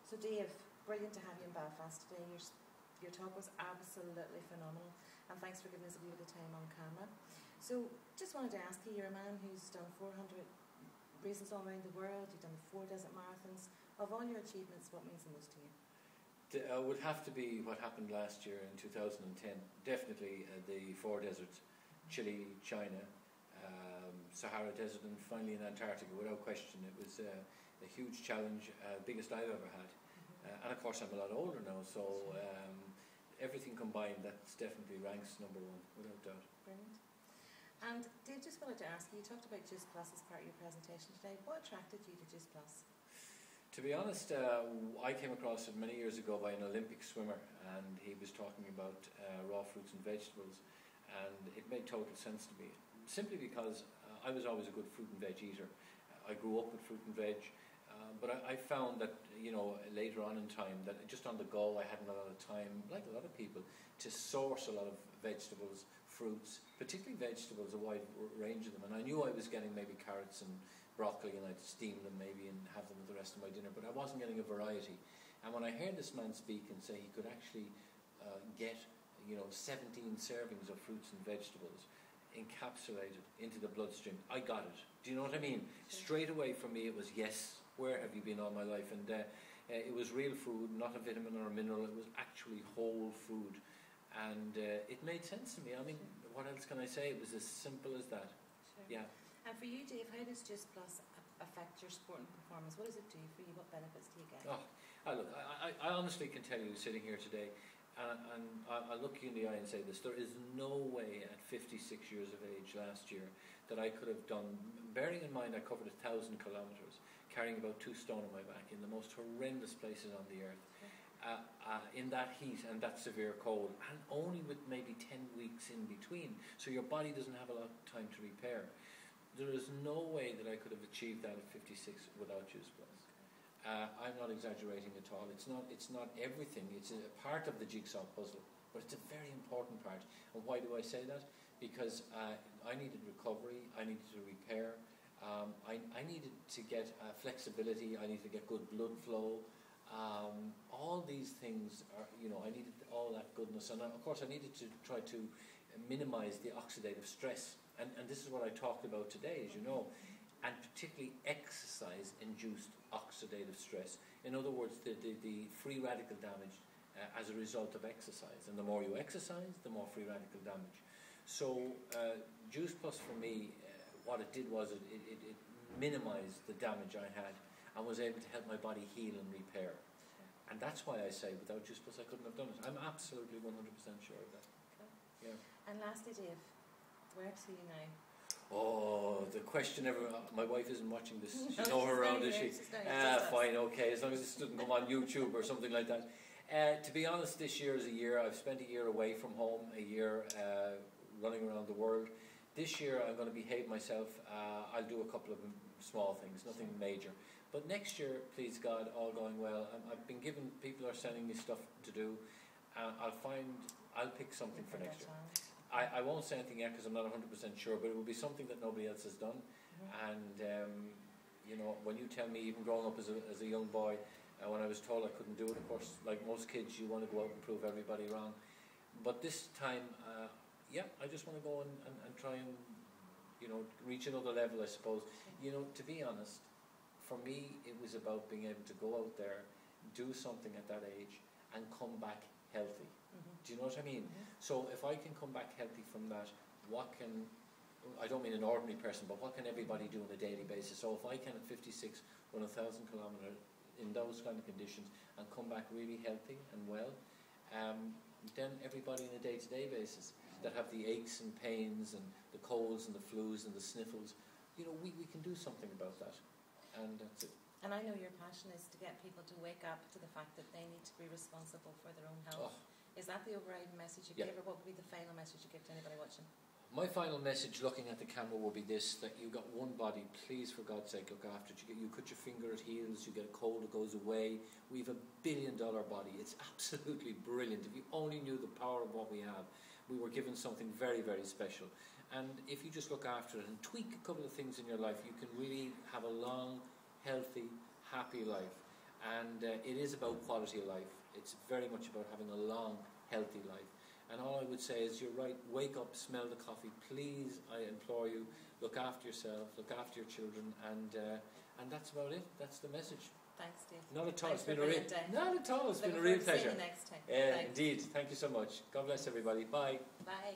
So Dave, brilliant to have you in Belfast today. Your talk was absolutely phenomenal, and thanks for giving us a wee bit of time on camera. So just wanted to ask you, you're a man who's done 400 races all around the world, you've done 4 desert marathons. Of all your achievements, what means the most to you? Would have to be what happened last year in 2010. Definitely the 4 deserts, Chile, China, Sahara Desert, and finally in Antarctica. Without question, it was a huge challenge, biggest I've ever had. And of course I'm a lot older now, so everything combined, that's definitely ranks number 1, without doubt. Brilliant. And Dave, just wanted to ask you, you talked about Juice Plus as part of your presentation today. What attracted you to Juice Plus? To be honest, I came across it many years ago by an Olympic swimmer, and he was talking about raw fruits and vegetables, and it made total sense to me, simply because I was always a good fruit and veg eater. I grew up with fruit and veg, but I found that, you know, later on in time, that just on the go I hadn't a lot of time, like a lot of people, to source a lot of vegetables, fruits, particularly vegetables, a wide range of them. And I knew I was getting maybe carrots and broccoli, and I'd steam them maybe and have them with the rest of my dinner, but I wasn't getting a variety. And when I heard this man speak and say he could actually get, you know, 17 servings of fruits and vegetables encapsulated into the bloodstream, I got it. Do you know what I mean? Straight away for me it was, yes, where have you been all my life? And it was real food, not a vitamin or a mineral. It was actually whole food, and it made sense to me. I mean, what else can I say? It was as simple as that. Sure. Yeah. And for you, Dave, how does Juice Plus affect your sporting performance? What does it do for you? What benefits do you get? Oh, look, I honestly can tell you, sitting here today, and I look you in the eye and say this, there is no way at 56 years of age last year that I could have done, bearing in mind I covered 1,000 kilometres, carrying about 2 stone on my back in the most horrendous places on the earth, in that heat and that severe cold, and only with maybe 10 weeks in between, so your body doesn't have a lot of time to repair. There is no way that I could have achieved that at 56 without Juice Plus. I'm not exaggerating at all. It's not everything. It's a part of the jigsaw puzzle, but it's a very important part. And why do I say that? Because I needed recovery. I needed to repair. I needed to get flexibility. I needed to get good blood flow. All these things are, you know, I needed all that goodness, and of course I needed to try to minimize the oxidative stress. And this is what I talked about today, as you know, and particularly exercise-induced oxidative stress. In other words, the free radical damage as a result of exercise. And the more you exercise, the more free radical damage. So Juice Plus for me, what it did was it minimized the damage I had and was able to help my body heal and repair. And that's why I say without Juice Plus I couldn't have done it. I'm absolutely 100% sure of that. Okay. Yeah. And lastly, Dave, where to now? Oh, the question ever. My wife isn't watching this. She's No, nowhere around, is she? Fine, us. okay, as long as this doesn't come on YouTube or something like that. To be honest, this year is a year. I've spent a year away from home, a year running around the world. This year I'm going to behave myself. I'll do a couple of small things, nothing major. But next year, please God, all going well, I've been given, people are sending me stuff to do. I'll pick something for next year. I won't say anything yet because I'm not 100% sure, but it will be something that nobody else has done. And you know, when you tell me, even growing up as a young boy, when I was told I couldn't do it, of course, like most kids, you want to go out and prove everybody wrong. But this time, yeah, I just want to go and try and, you know, reach another level, I suppose. You know, to be honest, for me, it was about being able to go out there, do something at that age, and come back healthy. Do you know what I mean? So if I can come back healthy from that, what can, I don't mean an ordinary person, but what can everybody do on a daily basis? So if I can at 56 run 1,000 kilometres in those kind of conditions and come back really healthy and well, then everybody on a day-to-day basis that have the aches and pains and the colds and the flus and the sniffles, you know, we can do something about that. And that's it. And I know your passion is to get people to wake up to the fact that they need to be responsible for their own health. Is that the overriding message you give, or what would be the final message you give to anybody watching? My final message, looking at the camera, will be this: that you've got one body. Please, for God's sake, look after it. You cut your finger, it heals. You get a cold, it goes away. We have $1 billion body. It's absolutely brilliant. If you only knew the power of what we have, we were given something very, very special. And if you just look after it and tweak a couple of things in your life, you can really have a long, healthy, happy life. And it is about quality of life. It's very much about having a long, healthy life. And all I would say is, you're right, wake up, smell the coffee. Please, I implore you, look after yourself, look after your children, and that's about it. That's the message. Thanks, Steve. Not at all. Thanks, It's been a real, not at all. It's been a Looking real forward to seeing pleasure. you next time. Indeed. Thank you so much. God bless everybody. Bye. Bye.